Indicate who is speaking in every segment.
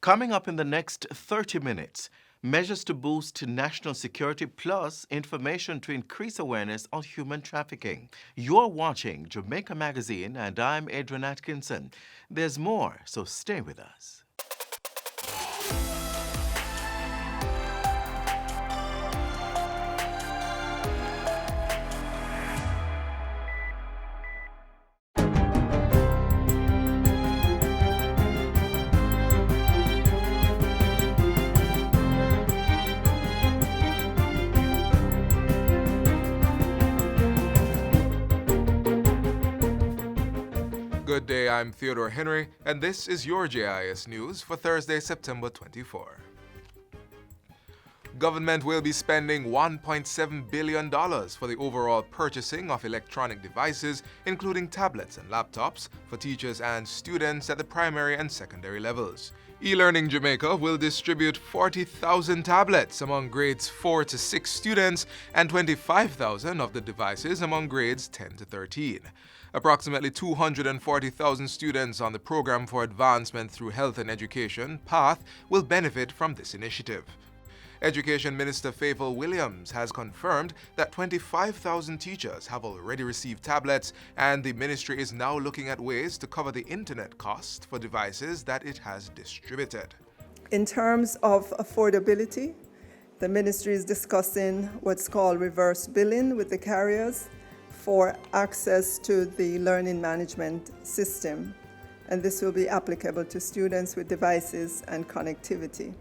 Speaker 1: Coming up in the next 30 minutes, measures to boost national security plus information to increase awareness on human trafficking. You're watching Jamaica Magazine and I'm Adrian Atkinson. There's more, so stay with us.
Speaker 2: Good day, I'm Theodore Henry, and this is your JIS News for Thursday, September 24. Government will be spending $1.7 billion for the overall purchasing of electronic devices, including tablets and laptops, for teachers and students at the primary and secondary levels. eLearning Jamaica will distribute 40,000 tablets among grades 4 to 6 students and 25,000 of the devices among grades 10 to 13. Approximately 240,000 students on the Program for Advancement Through Health and Education, PATH, will benefit from this initiative. Education Minister Favour Williams has confirmed that 25,000 teachers have already received tablets, and the ministry is now looking at ways to cover the internet cost for devices that it has distributed.
Speaker 3: In terms of affordability, the ministry is discussing what's called reverse billing with the carriers for access to the learning management system, and this will be applicable to students with devices and connectivity.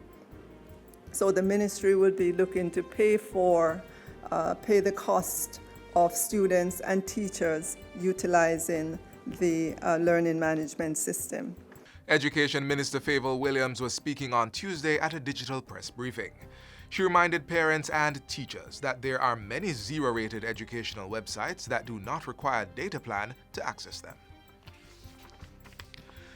Speaker 3: So the ministry will be looking to pay the cost of students and teachers utilizing the learning management system.
Speaker 2: Education Minister Favour Williams was speaking on Tuesday at a digital press briefing. She reminded parents and teachers that there are many zero-rated educational websites that do not require a data plan to access them.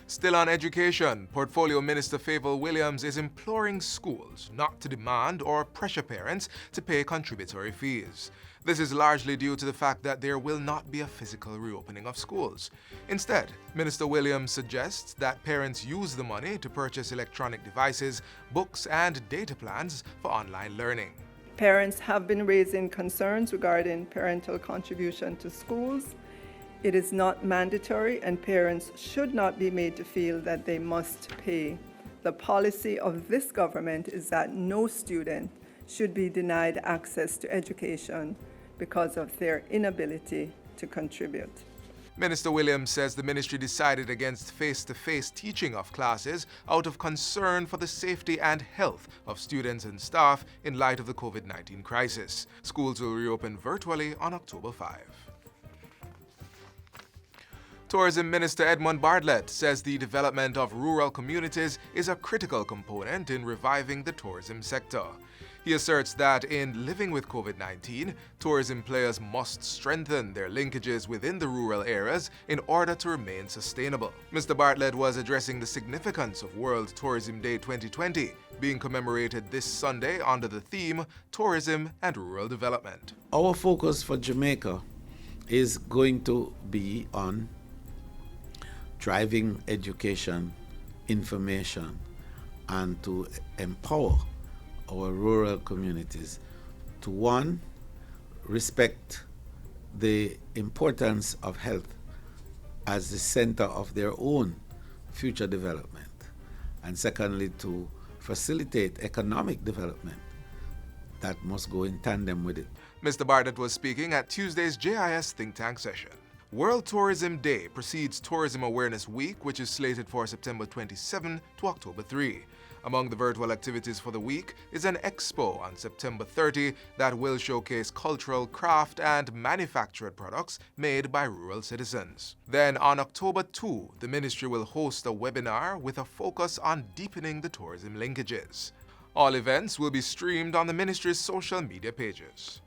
Speaker 2: Still on education, Portfolio Minister Favour Williams is imploring schools not to demand or pressure parents to pay contributory fees. This is largely due to the fact that there will not be a physical reopening of schools. Instead, Minister Williams suggests that parents use the money to purchase electronic devices, books, and data plans for online learning.
Speaker 3: Parents have been raising concerns regarding parental contribution to schools. It is not mandatory, and parents should not be made to feel that they must pay. The policy of this government is that no student should be denied access to education because of their inability to contribute.
Speaker 2: Minister Williams says the ministry decided against face-to-face teaching of classes out of concern for the safety and health of students and staff in light of the COVID-19 crisis. Schools will reopen virtually on October 5. Tourism Minister Edmund Bartlett says the development of rural communities is a critical component in reviving the tourism sector. He asserts that in living with COVID-19, tourism players must strengthen their linkages within the rural areas in order to remain sustainable. Mr. Bartlett was addressing the significance of World Tourism Day 2020, being commemorated this Sunday under the theme Tourism and Rural Development.
Speaker 4: Our focus for Jamaica is going to be on driving education, information, and to empower our rural communities to, one, respect the importance of health as the center of their own future development, and secondly, to facilitate economic development that must go in tandem with it.
Speaker 2: Mr. Bartlett was speaking at Tuesday's JIS think tank session. World Tourism Day precedes Tourism Awareness Week, which is slated for September 27 to October 3. Among the virtual activities for the week is an expo on September 30 that will showcase cultural, craft, and manufactured products made by rural citizens. Then on October 2, the ministry will host a webinar with a focus on deepening the tourism linkages. All events will be streamed on the ministry's social media pages.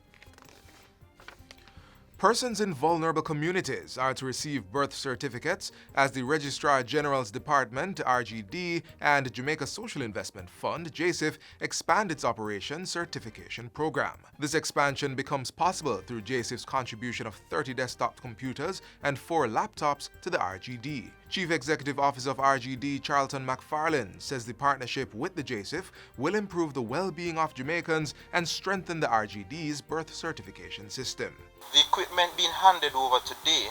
Speaker 2: Persons in vulnerable communities are to receive birth certificates as the Registrar General's Department, RGD, and Jamaica Social Investment Fund, JSIF, expand its operation certification program. This expansion becomes possible through JSIF's contribution of 30 desktop computers and 4 laptops to the RGD. Chief Executive Officer of RGD, Charlton McFarlane, says the partnership with the JSIF will improve the well-being of Jamaicans and strengthen the RGD's birth certification system.
Speaker 5: The equipment being handed over today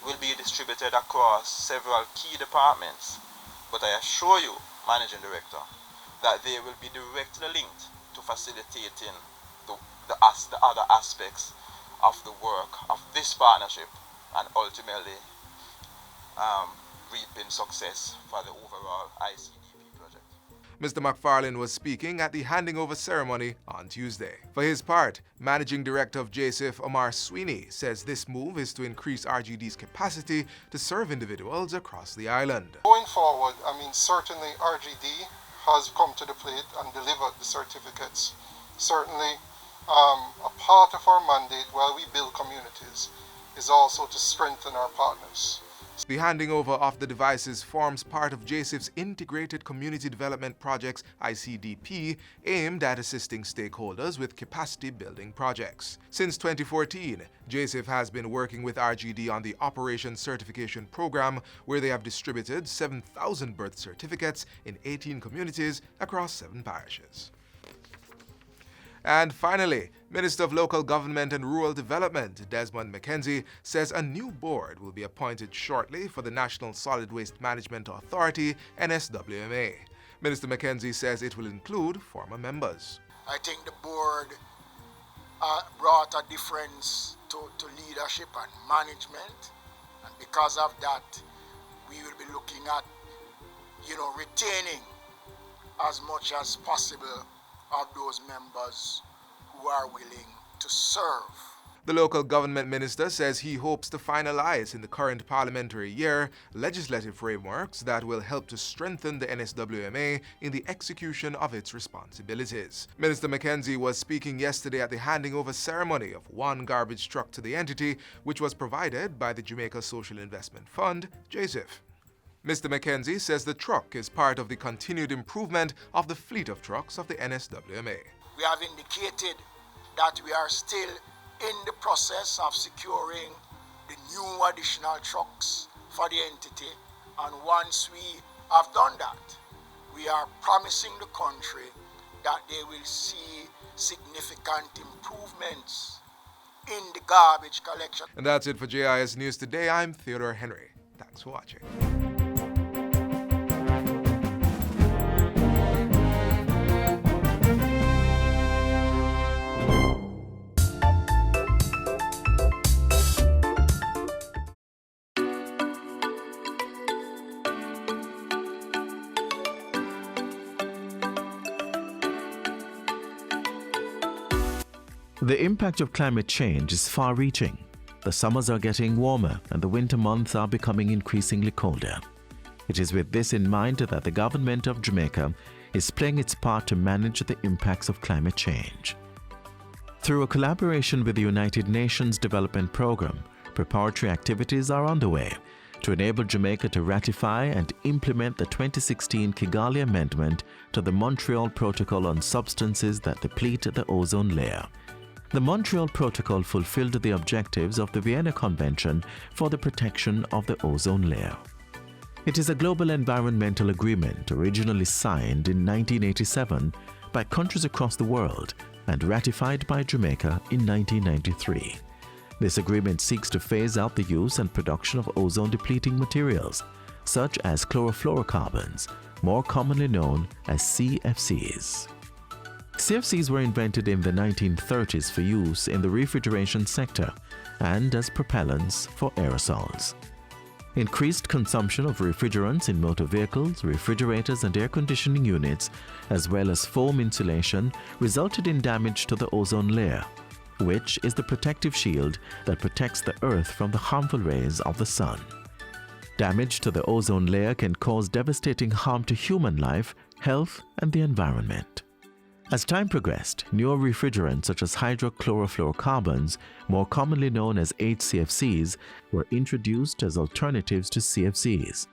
Speaker 5: will be distributed across several key departments, but I assure you, Managing Director, that they will be directly linked to facilitating the other aspects of the work of this partnership and ultimately reaping success for the overall ICDP project.
Speaker 2: Mr. McFarlane was speaking at the handing over ceremony on Tuesday. For his part, Managing Director of JSIF Omar Sweeney says this move is to increase RGD's capacity to serve individuals across the island.
Speaker 6: Going forward, certainly RGD has come to the plate and delivered the certificates. Certainly, a part of our mandate while we build communities is also to strengthen our partners.
Speaker 2: The handing over of the devices forms part of JSIF's Integrated Community Development Projects (ICDP), aimed at assisting stakeholders with capacity building projects. Since 2014, JSIF has been working with RGD on the Operation Certification Program, where they have distributed 7,000 birth certificates in 18 communities across 7 parishes. And finally, Minister of Local Government and Rural Development, Desmond McKenzie, says a new board will be appointed shortly for the National Solid Waste Management Authority, NSWMA. Minister McKenzie says it will include former members.
Speaker 7: I think the board brought a difference to leadership and management, and because of that, we will be looking at, retaining as much as possible of those members who are willing to serve.
Speaker 2: The local government minister says he hopes to finalize in the current parliamentary year legislative frameworks that will help to strengthen the NSWMA in the execution of its responsibilities. Minister McKenzie was speaking yesterday at the handing over ceremony of one garbage truck to the entity, which was provided by the Jamaica Social Investment Fund, JSIF. Mr. McKenzie says the truck is part of the continued improvement of the fleet of trucks of the NSWMA.
Speaker 7: We have indicated that we are still in the process of securing the new additional trucks for the entity, and once we have done that, we are promising the country that they will see significant improvements in the garbage collection.
Speaker 2: And that's it for JIS News Today. I'm Theodore Henry. Thanks for watching.
Speaker 1: The impact of climate change is far-reaching. The summers are getting warmer and the winter months are becoming increasingly colder. It is with this in mind that the government of Jamaica is playing its part to manage the impacts of climate change. Through a collaboration with the United Nations Development Programme, preparatory activities are underway to enable Jamaica to ratify and implement the 2016 Kigali Amendment to the Montreal Protocol on substances that deplete the ozone layer. The Montreal Protocol fulfilled the objectives of the Vienna Convention for the protection of the ozone layer. It is a global environmental agreement originally signed in 1987 by countries across the world and ratified by Jamaica in 1993. This agreement seeks to phase out the use and production of ozone-depleting materials, such as chlorofluorocarbons, more commonly known as CFCs. CFCs were invented in the 1930s for use in the refrigeration sector and as propellants for aerosols. Increased consumption of refrigerants in motor vehicles, refrigerators and air conditioning units, as well as foam insulation, resulted in damage to the ozone layer, which is the protective shield that protects the Earth from the harmful rays of the sun. Damage to the ozone layer can cause devastating harm to human life, health and the environment. As time progressed, newer refrigerants such as hydrochlorofluorocarbons, more commonly known as HCFCs, were introduced as alternatives to CFCs.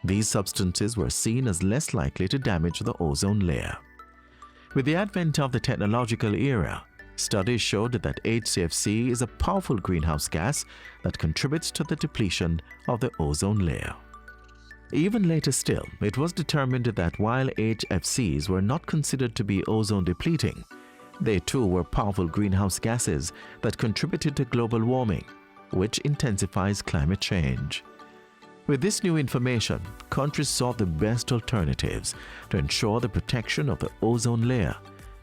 Speaker 1: These substances were seen as less likely to damage the ozone layer. With the advent of the technological era, studies showed that HCFC is a powerful greenhouse gas that contributes to the depletion of the ozone layer. Even later still, it was determined that while HFCs were not considered to be ozone depleting, they too were powerful greenhouse gases that contributed to global warming, which intensifies climate change. With this new information, countries sought the best alternatives to ensure the protection of the ozone layer,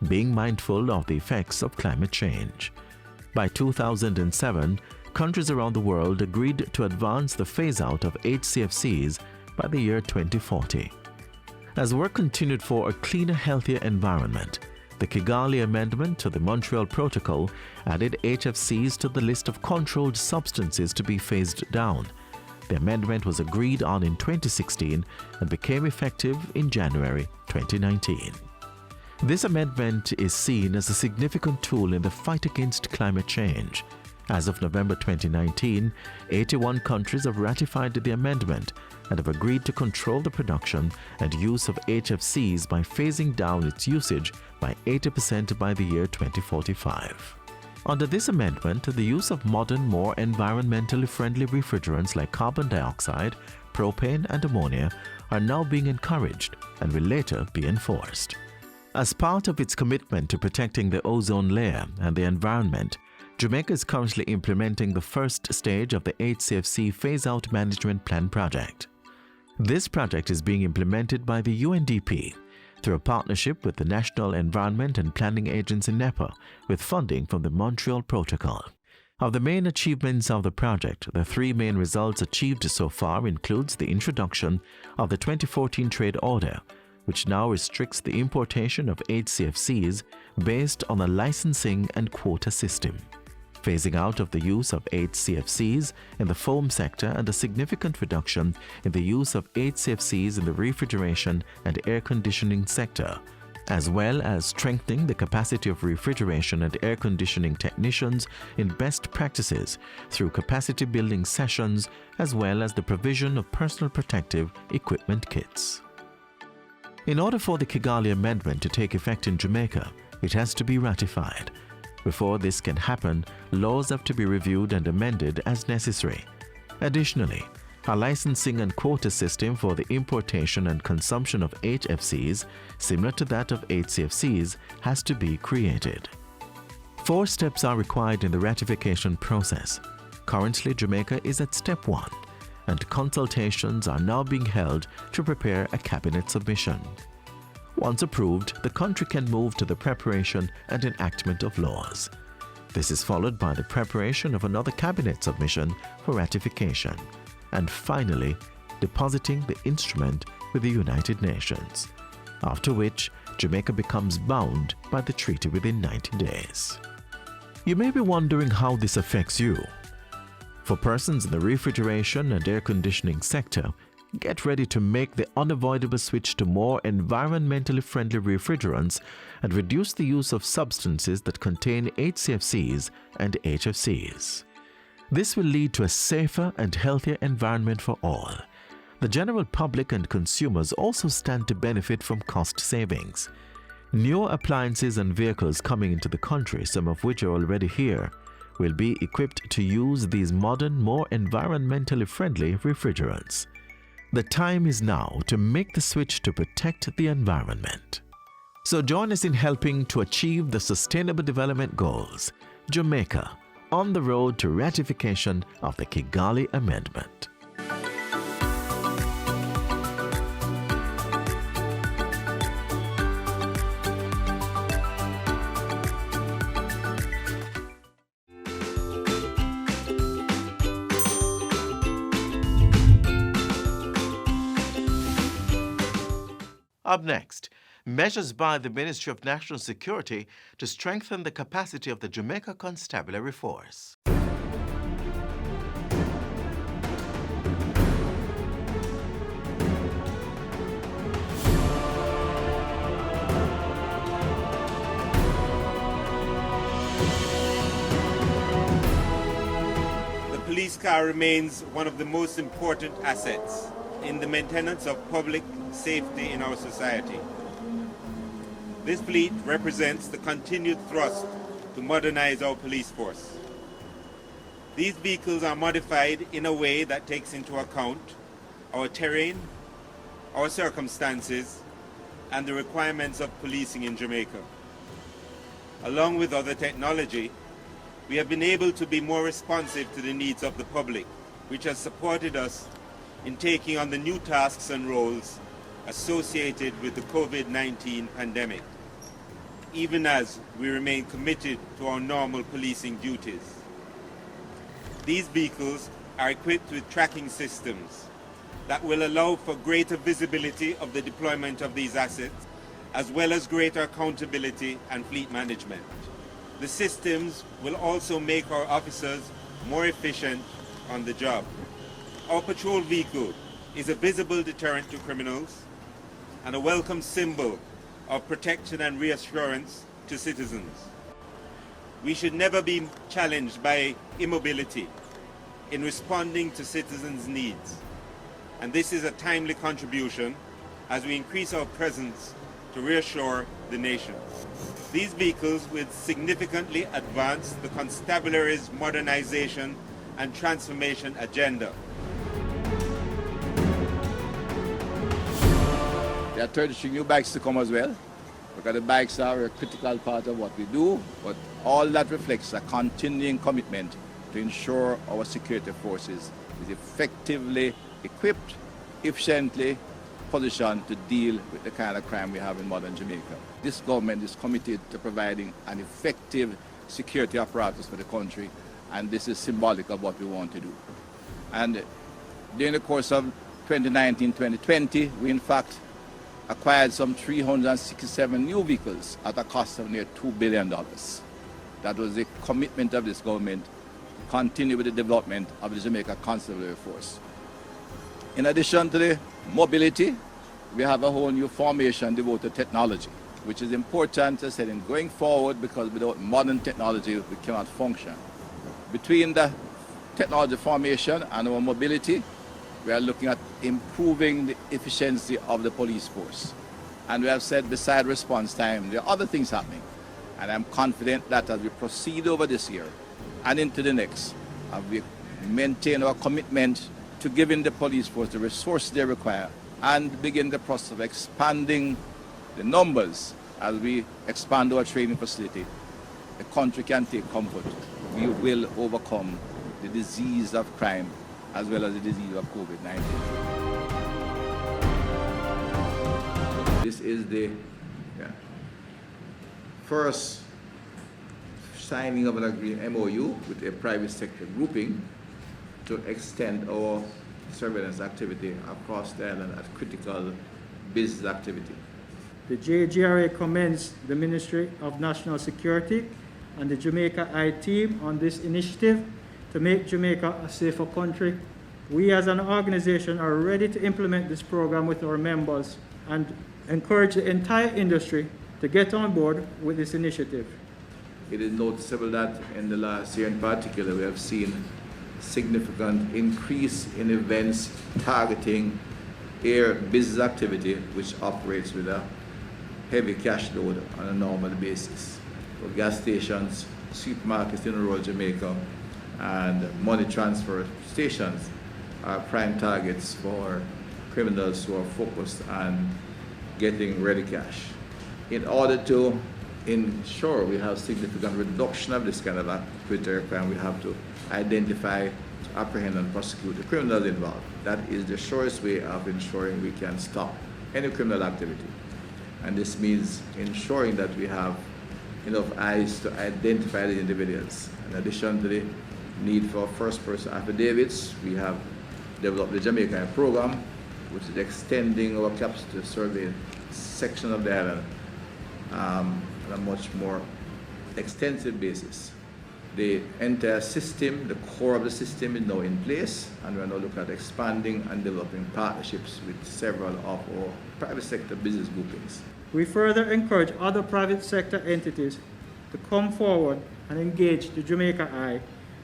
Speaker 1: being mindful of the effects of climate change. By 2007, countries around the world agreed to advance the phase-out of HCFCs by the year 2040. As work continued for a cleaner, healthier environment, the Kigali Amendment to the Montreal Protocol added HFCs to the list of controlled substances to be phased down. The amendment was agreed on in 2016 and became effective in January 2019. This amendment is seen as a significant tool in the fight against climate change. As of November 2019, 81 countries have ratified the amendment and have agreed to control the production and use of HFCs by phasing down its usage by 80% by the year 2045. Under this amendment, the use of modern, more environmentally friendly refrigerants like carbon dioxide, propane, and ammonia are now being encouraged and will later be enforced. As part of its commitment to protecting the ozone layer and the environment, Jamaica is currently implementing the first stage of the HCFC Phase-Out Management Plan project. This project is being implemented by the UNDP through a partnership with the National Environment and Planning Agency NEPA with funding from the Montreal Protocol. Of the main achievements of the project, the three main results achieved so far includes the introduction of the 2014 Trade Order, which now restricts the importation of HCFCs based on a licensing and quota system, phasing out of the use of HCFCs in the foam sector and a significant reduction in the use of HCFCs in the refrigeration and air conditioning sector, as well as strengthening the capacity of refrigeration and air conditioning technicians in best practices through capacity building sessions, as well as the provision of personal protective equipment kits. In order for the Kigali Amendment to take effect in Jamaica, it has to be ratified. Before this can happen, laws have to be reviewed and amended as necessary. Additionally, a licensing and quota system for the importation and consumption of HFCs, similar to that of HCFCs, has to be created. 4 steps are required in the ratification process. Currently, Jamaica is at step 1, and consultations are now being held to prepare a cabinet submission. Once approved, the country can move to the preparation and enactment of laws. This is followed by the preparation of another cabinet submission for ratification, and finally, depositing the instrument with the United Nations, after which Jamaica becomes bound by the treaty within 90 days. You may be wondering how this affects you. For persons in the refrigeration and air conditioning sector, get ready to make the unavoidable switch to more environmentally friendly refrigerants and reduce the use of substances that contain HCFCs and HFCs. This will lead to a safer and healthier environment for all. The general public and consumers also stand to benefit from cost savings. Newer appliances and vehicles coming into the country, some of which are already here, will be equipped to use these modern, more environmentally friendly refrigerants. The time is now to make the switch to protect the environment. So join us in helping to achieve the Sustainable Development Goals. Jamaica, on the road to ratification of the Kigali Amendment. Up next, measures by the Ministry of National Security to strengthen the capacity of the Jamaica Constabulary Force.
Speaker 8: The police car remains one of the most important assets in the maintenance of public safety in our society. This fleet represents the continued thrust to modernize our police force. These vehicles are modified in a way that takes into account our terrain, our circumstances, and the requirements of policing in Jamaica. Along with other technology, we have been able to be more responsive to the needs of the public, which has supported us in taking on the new tasks and roles associated with the COVID-19 pandemic, even as we remain committed to our normal policing duties. These vehicles are equipped with tracking systems that will allow for greater visibility of the deployment of these assets, as well as greater accountability and fleet management. The systems will also make our officers more efficient on the job. Our patrol vehicle is a visible deterrent to criminals and a welcome symbol of protection and reassurance to citizens. We should never be challenged by immobility in responding to citizens' needs. And this is a timely contribution as we increase our presence to reassure the nation. These vehicles will significantly advance the constabulary's modernization and transformation agenda.
Speaker 9: There are 33 new bikes to come as well, because the bikes are a critical part of what we do, but all that reflects a continuing commitment to ensure our security forces is effectively equipped, efficiently positioned to deal with the kind of crime we have in modern Jamaica. This government is committed to providing an effective security apparatus for the country, and this is symbolic of what we want to do. And during the course of 2019-2020, we in fact acquired some 367 new vehicles at a cost of near $2 billion. That was the commitment of this government to continue with the development of the Jamaica Constabulary Force. In addition to the mobility, we have a whole new formation devoted to technology, which is important, as I said, in going forward, because without modern technology, we cannot function. Between the technology formation and our mobility, we are looking at improving the efficiency of the police force. And we have said, beside response time, there are other things happening. And I'm confident that as we proceed over this year and into the next, we maintain our commitment to giving the police force the resources they require and begin the process of expanding the numbers as we expand our training facility. The country can take comfort. We will overcome the disease of crime as well as the disease of COVID-19.
Speaker 4: This is the first signing of an agreement MOU with a private sector grouping to extend our surveillance activity across the island at critical business activity.
Speaker 10: The JGRA commends the Ministry of National Security and the Jamaica I team on this initiative to make Jamaica a safer country. We as an organization are ready to implement this program with our members and encourage the entire industry to get on board with this initiative.
Speaker 4: It is noticeable that in the last year in particular, we have seen significant increase in events targeting air business activity, which operates with a heavy cash load on a normal basis. So gas stations, supermarkets in rural Jamaica, and money transfer stations are prime targets for criminals who are focused on getting ready cash. In order to ensure we have significant reduction of this kind of activity crime, we have to identify, apprehend, and prosecute the criminals involved. That is the surest way of ensuring we can stop any criminal activity. And this means ensuring that we have enough eyes to identify the individuals. In addition to the need for first-person affidavits, we have developed the Jamaica program, which is extending our capacity to survey section of the island on a much more extensive basis. The entire system, the core of the system, is now in place, and we are now looking at expanding and developing partnerships with several of our private sector business groupings.
Speaker 10: We further encourage other private sector entities to come forward and engage the Jamaica I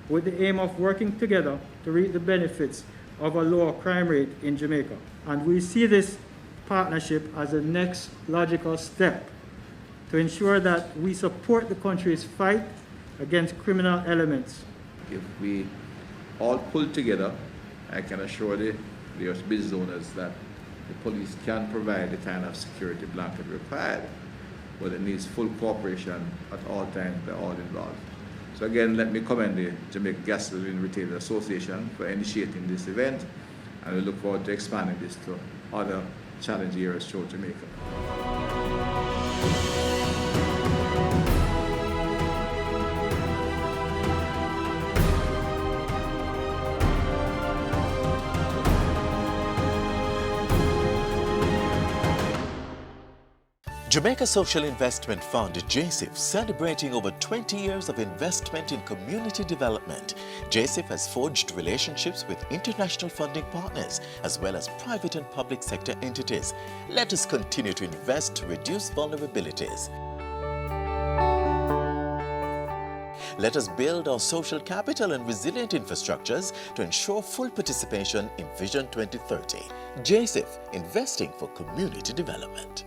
Speaker 10: with the aim of working together to reap the benefits of a lower crime rate in Jamaica. And we see this partnership as a next logical step to ensure that we support the country's fight against criminal elements.
Speaker 4: If we all pull together, I can assure the various business owners that
Speaker 9: the police can provide the kind of security blanket required, but it needs full cooperation at all times by all involved. So again, let me commend the Jamaica Gasoline Retailers Association for initiating this event, and we look forward to expanding this to other challenge areas throughout Jamaica.
Speaker 1: Jamaica Social Investment Fund, JSIF, celebrating over 20 years of investment in community development. JSIF has forged relationships with international funding partners as well as private and public sector entities. Let us continue to invest to reduce vulnerabilities. Let us build our social capital and resilient infrastructures to ensure full participation in Vision 2030. JSIF, investing for community development.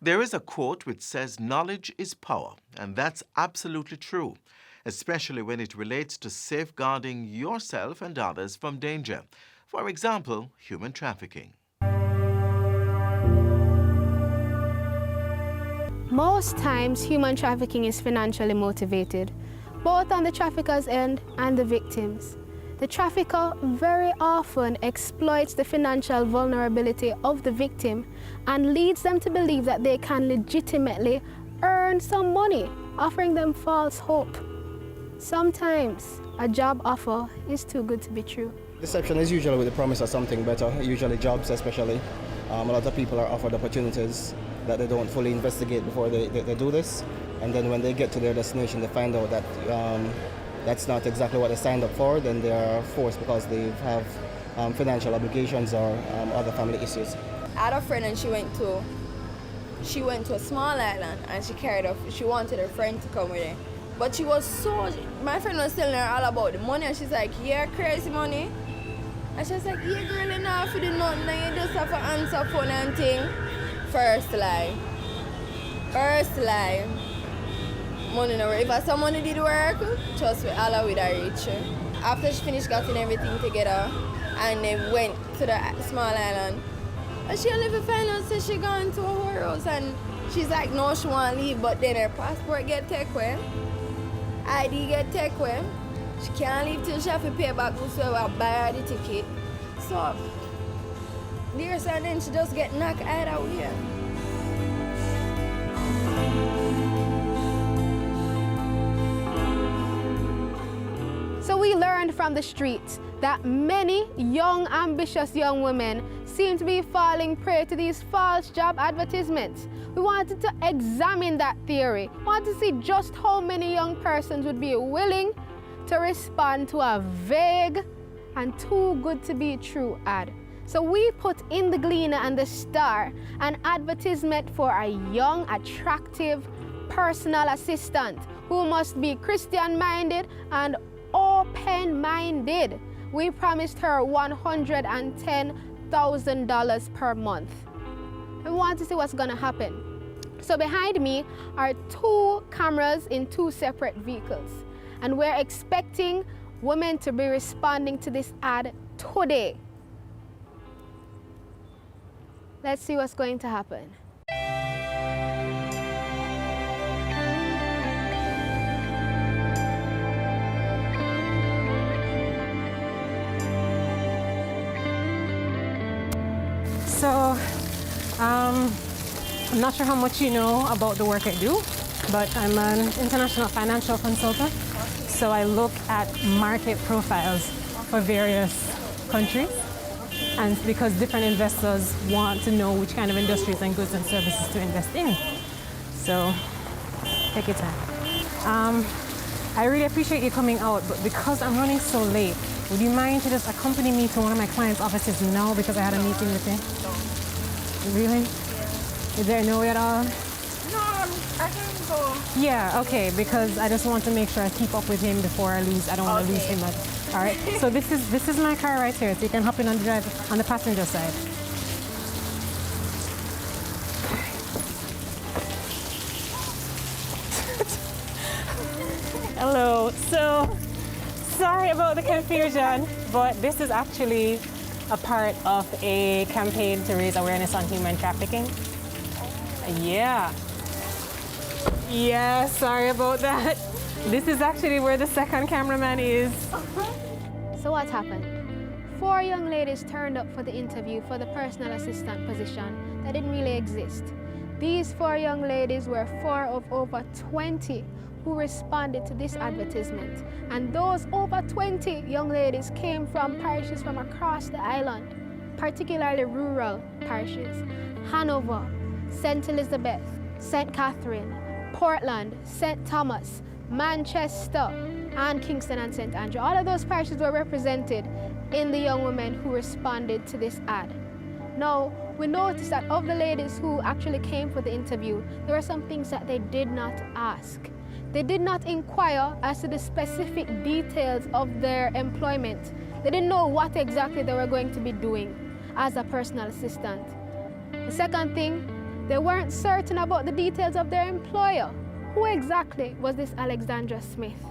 Speaker 1: There is a quote which says, "Knowledge is power," and that's absolutely true, especially when it relates to safeguarding yourself and others from danger. For example, human trafficking.
Speaker 11: Most times, human trafficking is financially motivated, both on the trafficker's end and the victims. The trafficker very often exploits the financial vulnerability of the victim and leads them to believe that they can legitimately earn some money, offering them false hope. Sometimes a job offer is too good to be true.
Speaker 12: Deception is usually with the promise of something better, usually jobs especially. A lot of people are offered opportunities that they don't fully investigate before they do this. And then when they get to their destination, they find out that that's not exactly what they signed up for. Then they are forced because they have financial obligations or other family issues.
Speaker 13: I had a friend and she went to a small island and she wanted her friend to come with her. But my friend was telling her all about the money and she's like, "Yeah, crazy money." And she was like, "Yeah, girl, enough for the nothing, and you just have to answer phone and thing." First lie. Money no work. If someone did work, trust me, all of it are rich. After she finished getting everything together and they went to the small island, and she only find out that she gone to a whorehouse and she's like, no, she won't leave, but then her passport get taken away, ID get taken away. She can't leave till she have to pay back whosoever buy her the ticket. So, dear son, then she just get knocked out of here.
Speaker 11: So we learned from the streets that many young, ambitious young women seem to be falling prey to these false job advertisements. We wanted to examine that theory. We wanted to see just how many young persons would be willing to respond to a vague and too good to be true ad. So we put in the Gleaner and the Star an advertisement for a young, attractive personal assistant who must be Christian-minded and open-minded. We promised her $110,000 per month. We want to see what's gonna happen. So behind me are 2 cameras in 2 separate vehicles. And we're expecting women to be responding to this ad today. Let's see what's going to happen.
Speaker 14: So, I'm not sure how much you know about the work I do, but I'm an international financial consultant. So I look at market profiles for various countries, and because different investors want to know which kind of industries and goods and services to invest in. So, take your time. I really appreciate you coming out, but because I'm running so late, would you mind to just accompany me to one of my clients' offices now because I had a meeting with him? Really? Is there no way at all?
Speaker 13: No, I can go.
Speaker 14: Yeah, okay, because I just want to make sure I keep up with him before I lose. I don't want to lose him. All right. So this is my car right here. So you can hop in on the passenger side. Hello. So, sorry about the confusion, but this is actually a part of a campaign to raise awareness on human trafficking. Yeah. Yeah, sorry about that. This is actually where the second cameraman is.
Speaker 11: So what happened? 4 young ladies turned up for the interview for the personal assistant position that didn't really exist. These 4 young ladies were 4 of over 20 who responded to this advertisement. And those over 20 young ladies came from parishes from across the island, particularly rural parishes. Hanover, St. Elizabeth, St. Catherine, Portland, St. Thomas, Manchester, and Kingston and St. Andrew. All of those parishes were represented in the young women who responded to this ad. Now, we noticed that of the ladies who actually came for the interview, there were some things that they did not ask. They did not inquire as to the specific details of their employment. They didn't know what exactly they were going to be doing as a personal assistant. The second thing, they weren't certain about the details of their employer. Who exactly was this Alexandra Smith?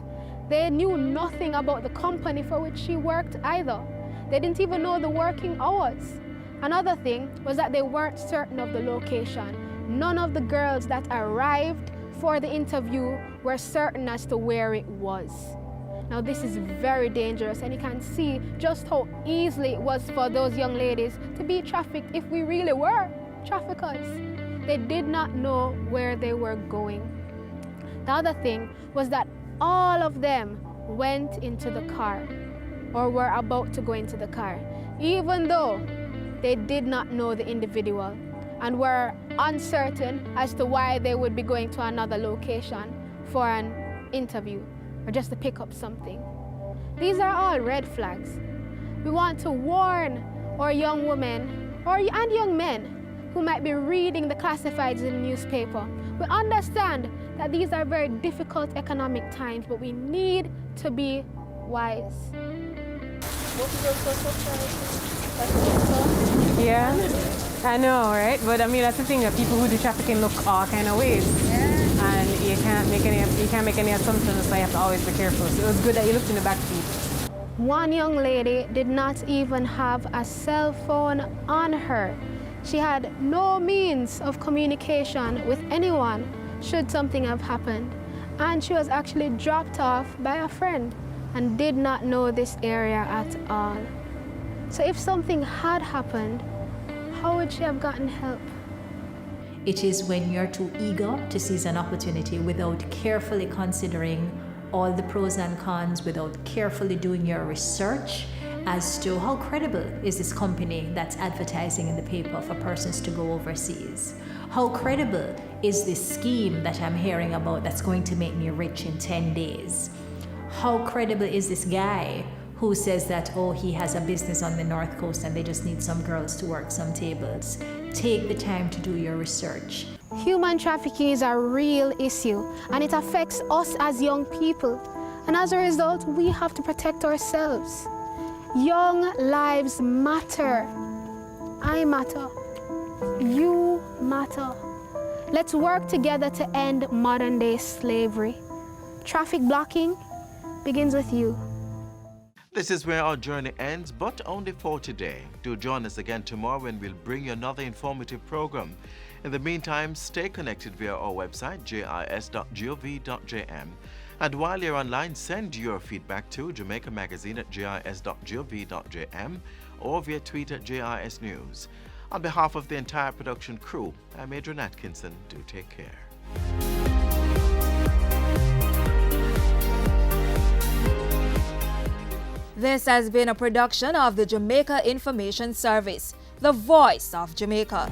Speaker 11: They knew nothing about the company for which she worked either. They didn't even know the working hours. Another thing was that they weren't certain of the location. None of the girls that arrived for the interview were certain as to where it was. Now this is very dangerous, and you can see just how easily it was for those young ladies to be trafficked if we really were traffickers. They did not know where they were going. The other thing was that all of them went into the car or were about to go into the car, even though they did not know the individual and were uncertain as to why they would be going to another location for an interview or just to pick up something. These are all red flags. We want to warn our young women and young men who might be reading the classifieds in the newspaper. We understand that these are very difficult economic times, but we need to be wise.
Speaker 14: Yeah, I know, right? But I mean, that's the thing, that people who do trafficking look all kind of ways. And you can't make any assumptions, so you have to always be careful. So it was good that you looked in the back seat.
Speaker 11: One young lady did not even have a cell phone on her. She had no means of communication with anyone should something have happened. And she was actually dropped off by a friend and did not know this area at all. So if something had happened, how would she have gotten help?
Speaker 15: It is when you're too eager to seize an opportunity without carefully considering all the pros and cons, without carefully doing your research as to how credible is this company that's advertising in the paper for persons to go overseas. How credible is this scheme that I'm hearing about that's going to make me rich in 10 days? How credible is this guy who says that, oh, he has a business on the North Coast and they just need some girls to work some tables? Take the time to do your research.
Speaker 11: Human trafficking is a real issue, and it affects us as young people. And as a result, we have to protect ourselves. Young lives matter. I matter. You matter. Let's work together to end modern-day slavery. Traffic blocking begins with you.
Speaker 1: This is where our journey ends, but only for today. Do join us again tomorrow when we'll bring you another informative program. In the meantime, stay connected via our website, jis.gov.jm. And while you're online, send your feedback to Jamaica Magazine at jis.gov.jm or via tweet at JIS News. On behalf of the entire production crew, I'm Adrian Atkinson. Do take care.
Speaker 16: This has been a production of the Jamaica Information Service, the voice of Jamaica.